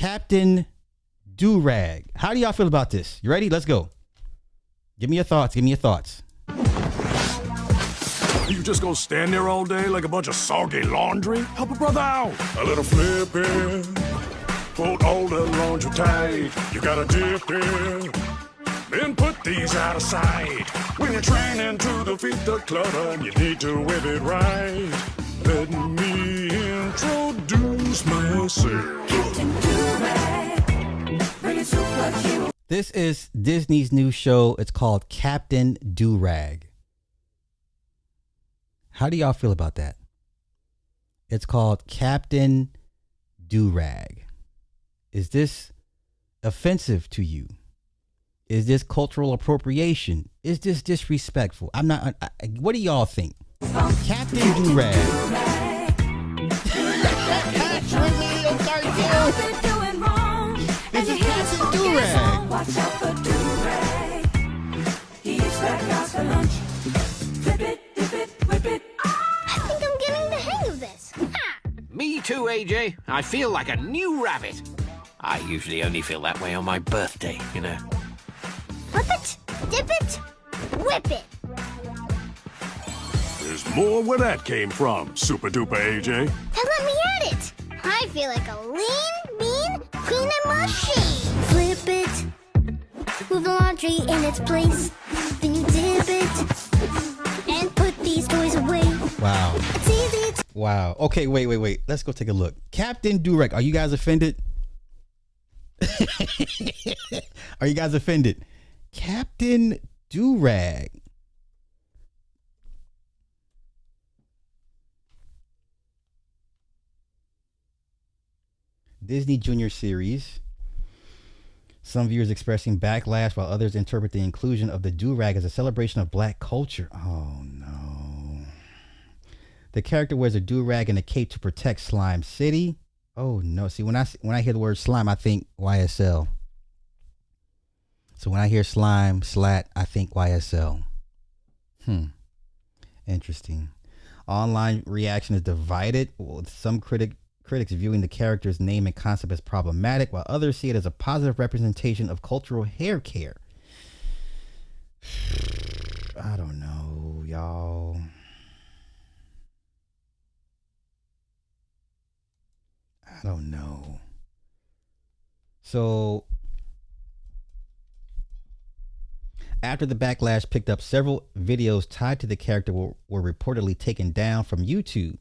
Captain Durag. How do y'all feel about this? You ready? Let's go. Give me your thoughts. Give me your thoughts. You just gonna stand there all day like a bunch of soggy laundry? Help a brother out. A little flipping. Fold all the laundry tight. You gotta dip it. Then put these out of sight. When you're training to defeat the clutter, you need to whip it right. Let me introduce myself. This is Disney's new show. It's called Captain Durag. How do y'all feel about that? It's called Captain Durag. Is this offensive to you? Is this cultural appropriation? Is this disrespectful? I'm not. What do y'all think? Captain Durag. This is Captain Durag. Watch out for Durag. He eats fat guys for lunch. Flip it, dip it, whip it. I think I'm getting the hang of this. Ha! Me too, AJ. I feel like a new rabbit. I usually only feel that way on my birthday, you know. Flip it, dip it, whip it. There's more where that came from, super duper AJ. Then let me at it. I feel like a lean, mean peanut machine. Flip it, move the laundry in its place. Then you dip it and put these toys away. Wow. It's easy to... Wow. Okay, wait. Let's go take a look. Captain Durag, are you guys offended? Are you guys offended? Captain Durag. Disney Junior series. Some viewers expressing backlash while others interpret the inclusion of the Durag as a celebration of black culture. Oh no. The character wears a Durag and a cape to protect Slime City. Oh no. See, when I hear the word slime, I think YSL. So when I hear slime, slat, I think YSL. Interesting. Online reaction is divided, with some critics viewing the character's name and concept as problematic, while others see it as a positive representation of cultural hair care. I don't know, y'all. I don't know. So, after the backlash picked up, several videos tied to the character were reportedly taken down from YouTube.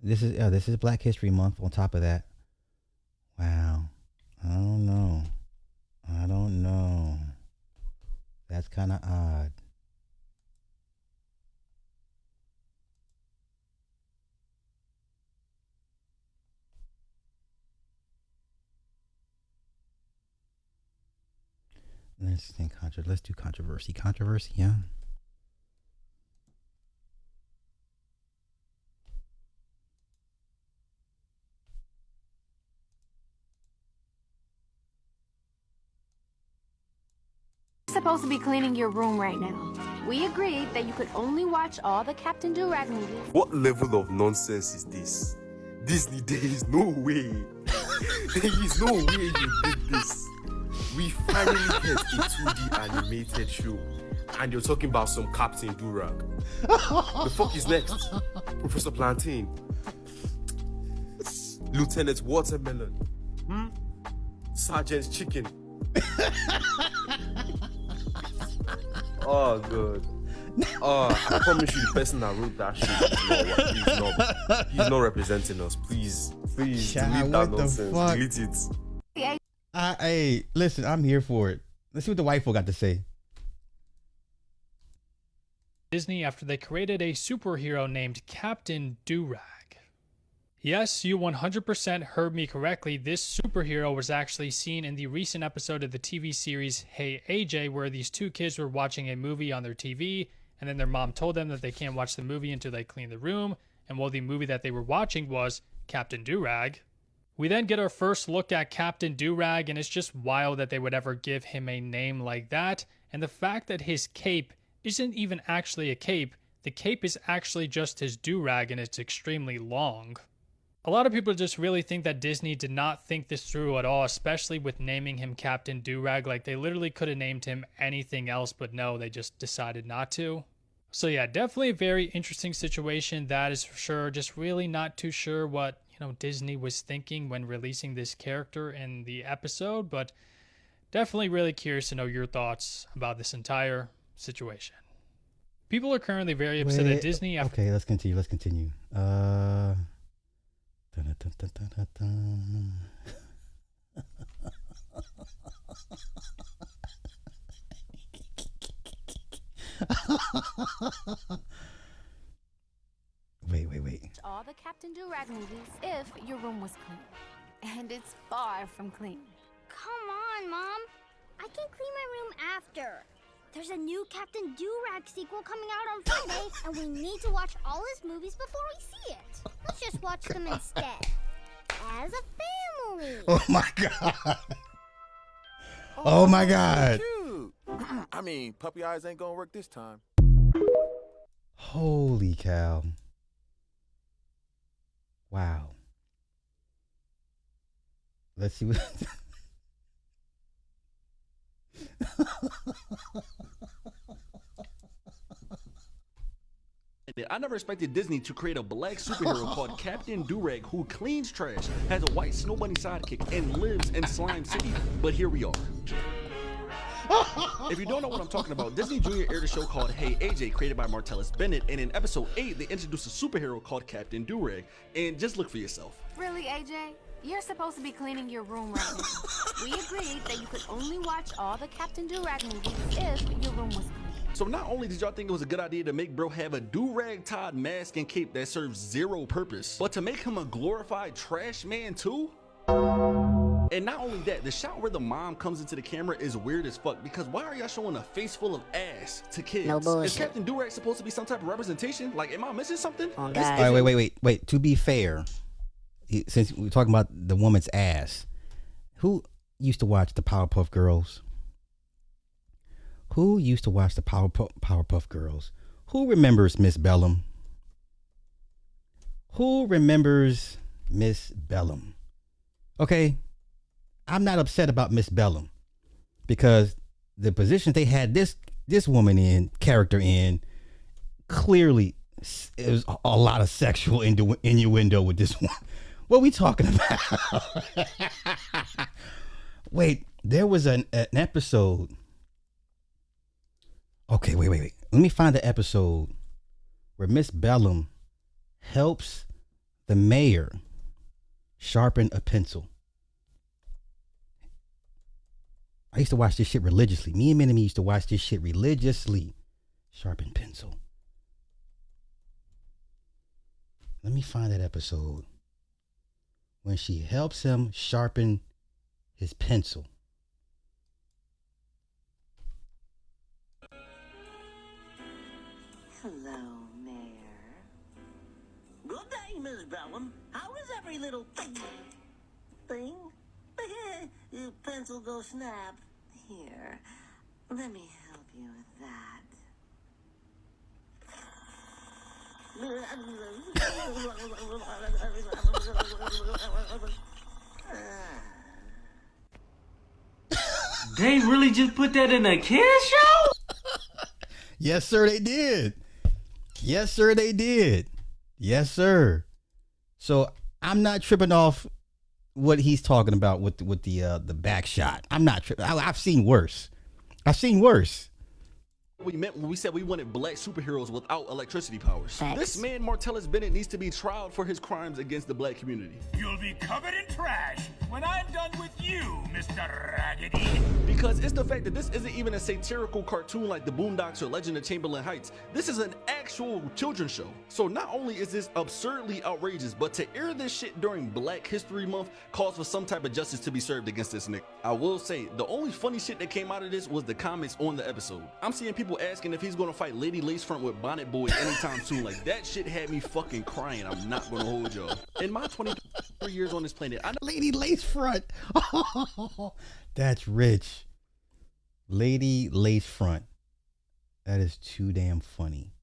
This is Black History Month on top of that. Wow. I don't know. That's kind of odd. Let's do controversy. Controversy, yeah. Supposed to be cleaning your room right now. We agreed that you could only watch all the Captain Durag movies. What level of nonsense is this? Disney, there is no way. There is no way you did this. We finally get a 2D animated show, and you're talking about some Captain Durag. The fuck is next? Professor Plantain? Lieutenant Watermelon? Sergeant Chicken? Oh, God. Oh, I promise you the person that wrote that shit, he's not representing us. Please, delete that nonsense. Delete it. Hey, listen, I'm here for it. Let's see what the white folk got to say. Disney after they created a superhero named Captain Durag. Yes, you 100% heard me correctly. This superhero was actually seen in the recent episode of the TV series Hey AJ, where these two kids were watching a movie on their TV, and then their mom told them that they can't watch the movie until they clean the room, and well, the movie that they were watching was Captain Durag. We then get our first look at Captain Durag, and it's just wild that they would ever give him a name like that, and the fact that his cape isn't even actually a cape, the cape is actually just his do-rag and it's extremely long. A lot of people just really think that Disney did not think this through at all, especially with naming him Captain Durag. Like, they literally could have named him anything else, but no, they just decided not to. So yeah, definitely a very interesting situation, that is for sure. Just really not too sure what, Disney was thinking when releasing this character in the episode, but definitely really curious to know your thoughts about this entire situation. People are currently very upset at Disney after... Okay, let's continue. Dun, dun, dun, dun, dun, dun. Wait. all the Captain Durag movies if your room was clean. And it's far from clean. Come on, Mom. I can clean my room after. There's a new Captain Durag sequel coming out on Friday, and we need to watch all his movies before we see it. Let's just watch them instead. As a family. Oh my god. Oh my god. Cute. I mean, puppy eyes ain't gonna work this time. Holy cow. Wow. Let's see what... I never expected Disney to create a black superhero called Captain Durag who cleans trash, has a white snow bunny sidekick, and lives in Slime City. But here we are. If you don't know what I'm talking about, Disney Junior aired a show called Hey AJ, created by Martellus Bennett, and in episode 8, they introduced a superhero called Captain Durag. And just look for yourself. Really, AJ? You're supposed to be cleaning your room right now. We agreed that you could only watch all the Captain Durag movies if your room was clean. So not only did y'all think it was a good idea to make bro have a do-rag Todd mask and cape that serves zero purpose, but to make him a glorified trash man too? And not only that, the shot where the mom comes into the camera is weird as fuck, because why are y'all showing a face full of ass to kids? No bullshit. Is Captain Durag supposed to be some type of representation? Like, am I missing something? Oh, All right, wait. To be fair, since we're talking about the woman's ass, who used to watch the Powerpuff Girls? Who used to watch the Powerpuff Girls? Who remembers Miss Bellum? Who remembers Miss Bellum? Okay, I'm not upset about Miss Bellum because the position they had this woman character in, clearly it was a lot of sexual innuendo with this one. What are we talking about? Wait, there was an episode. Okay, wait. Let me find the episode where Miss Bellum helps the mayor sharpen a pencil. I used to watch this shit religiously. Me and Minnie used to watch this shit religiously. Sharpen pencil. Let me find that episode when she helps him sharpen his pencil. Hello, Mayor. Good day, Miss Bellum. How is every little thing? Your pencil go snap. Here, let me help you with that. They really just put that in a kids show? Yes, sir, they did. Yes, sir, they did. Yes, sir. So I'm not tripping off what he's talking about with the back shot. I'm not tripping. I've seen worse. We meant when we said we wanted black superheroes without electricity powers. Facts. This man, Martellus Bennett, needs to be tried for his crimes against the black community. You'll be covered in trash when I'm done with you, Mr. Raggedy. Because it's the fact that this isn't even a satirical cartoon like the Boondocks or Legend of Chamberlain Heights. This is an actual children's show. So not only is this absurdly outrageous, but to air this shit during Black History Month calls for some type of justice to be served against this nigga. I will say, the only funny shit that came out of this was the comments on the episode. I'm seeing people asking if he's gonna fight Lady Lacefront with Bonnet Boy anytime soon. Like, that shit had me fucking crying. I'm not gonna hold y'all. In my 23 years on this planet, I know Lady Lacefront. Oh, that's rich. Lady Lacefront. That is too damn funny.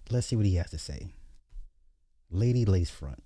Let's see what he has to say. Lady Lace Front.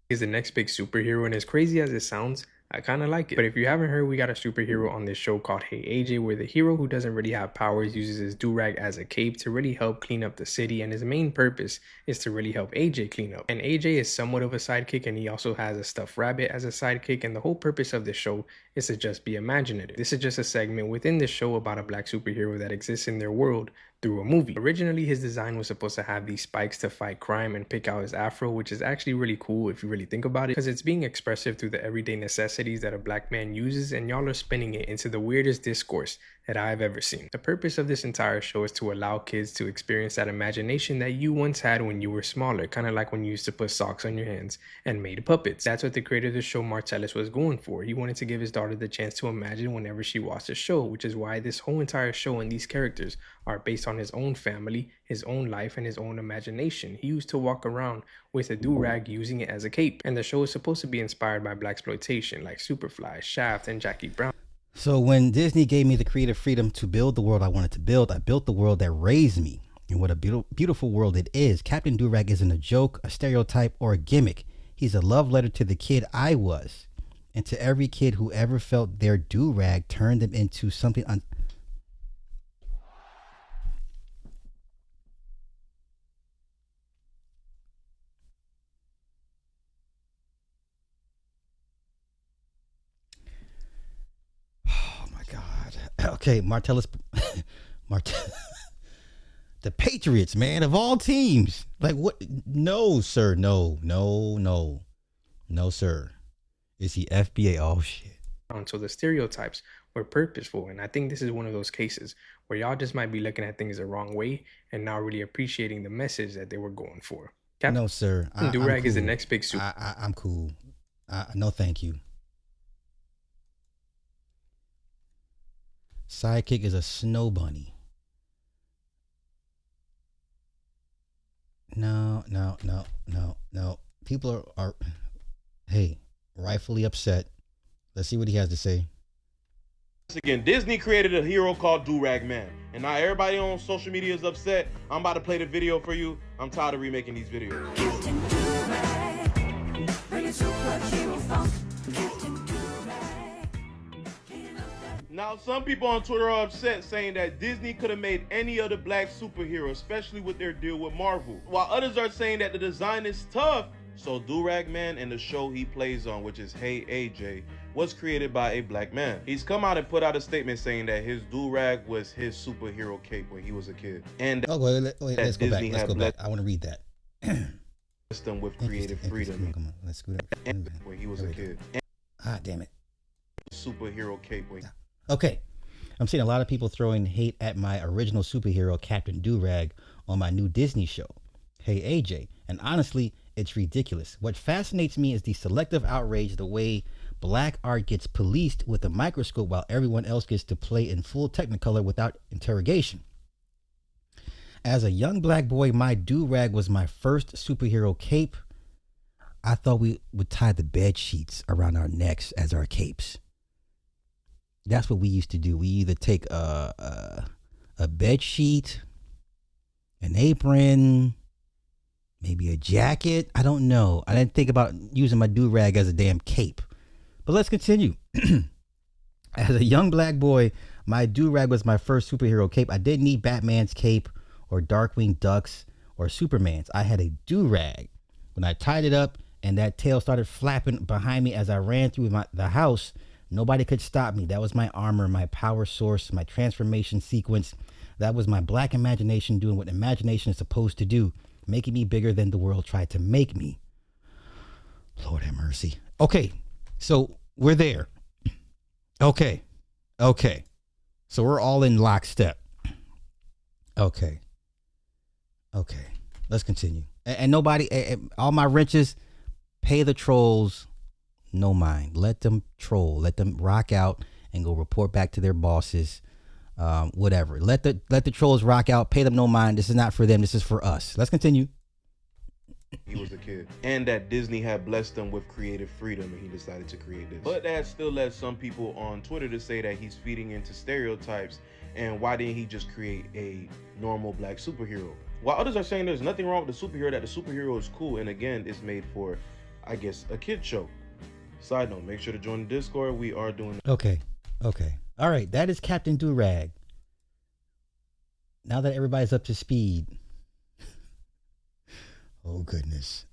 He's the next big superhero, and as crazy as it sounds, I kind of like it. But if you haven't heard, we got a superhero on this show called Hey AJ, where the hero who doesn't really have powers uses his durag as a cape to really help clean up the city, and his main purpose is to really help AJ clean up. And AJ is somewhat of a sidekick, and he also has a stuffed rabbit as a sidekick, and the whole purpose of this show is to just be imaginative. This is just a segment within this show about a black superhero that exists in their world through a movie. Originally, his design was supposed to have these spikes to fight crime and pick out his afro, which is actually really cool if you really think about it, because it's being expressive through the everyday necessities that a black man uses, and y'all are spinning it into the weirdest discourse that I've ever seen. The purpose of this entire show is to allow kids to experience that imagination that you once had when you were smaller, kind of like when you used to put socks on your hands and made puppets. That's what the creator of the show, Martellus, was going for. He wanted to give his daughter the chance to imagine whenever she watched the show, which is why this whole entire show and these characters are based on his own family, his own life, and his own imagination. He used to walk around with a do-rag using it as a cape, and the show is supposed to be inspired by blaxploitation like Superfly, Shaft, and Jackie Brown. So when Disney gave me the creative freedom to build the world I wanted to build, I built the world that raised me. And what a beautiful world it is. Captain Durag isn't a joke, a stereotype, or a gimmick. He's a love letter to the kid I was, and to every kid who ever felt their durag turned them into something Okay, Martellus, the Patriots, man, of all teams. Like what? No, sir. No, sir. Is he FBA? Oh shit. So the stereotypes were purposeful, and I think this is one of those cases where y'all just might be looking at things the wrong way and not really appreciating the message that they were going for. No, sir. Durag is the next big super. I'm cool. No, thank you. Sidekick is a snow bunny. No. People are hey, rightfully upset. Let's see what he has to say. Again, Disney created a hero called Durag Man, and now everybody on social media is upset. I'm about to play the video for you. I'm tired of remaking these videos. Captain Durag, bring a superhero funk. Captain Durag. Now, some people on Twitter are upset, saying that Disney could have made any other black superhero, especially with their deal with Marvel. While others are saying that the design is tough, so Durag Man and the show he plays on, which is Hey AJ, was created by a black man. He's come out and put out a statement saying that his durag was his superhero cape when he was a kid. And let's go back. Let's go back. I want to read that. System with creative freedom. Come on, let's scoot up. When he was a kid. Damn it. Superhero cape. Okay. I'm seeing a lot of people throwing hate at my original superhero, Captain Durag, on my new Disney show, Hey AJ. And honestly, it's ridiculous. What fascinates me is the selective outrage, the way black art gets policed with a microscope while everyone else gets to play in full Technicolor without interrogation. As a young black boy, my do-rag was my first superhero cape. I thought we would tie the bed sheets around our necks as our capes. That's what we used to do. We either take a bed sheet, an apron, maybe a jacket. I don't know. I didn't think about using my do-rag as a damn cape. But let's continue. As a young black boy, my do-rag was my first superhero cape. I didn't need Batman's cape or Darkwing Duck's or Superman's. I had a do-rag. When I tied it up and that tail started flapping behind me as I ran through the house, nobody could stop me. That was my armor, my power source, my transformation sequence. That was my black imagination doing what imagination is supposed to do, making me bigger than the world tried to make me. Lord have mercy. Okay, so we're there. Okay. So we're all in lockstep. Okay. Let's continue. And nobody, all my wrenches, pay the trolls no mind. Let them troll. Let them rock out and go report back to their bosses. Whatever. Let the trolls rock out. Pay them no mind. This is not for them. This is for us. Let's continue. He was a kid, and that Disney had blessed him with creative freedom, and he decided to create this. But that still led some people on Twitter to say that he's feeding into stereotypes And why didn't he just create a normal black superhero? While others are saying there's nothing wrong with the superhero, that the superhero is cool, and again, it's made for, I guess, a kid show. Side note, make sure to join the Discord. We are doing... Okay. All right, that is Captain Durag. Now that everybody's up to speed. Oh, goodness.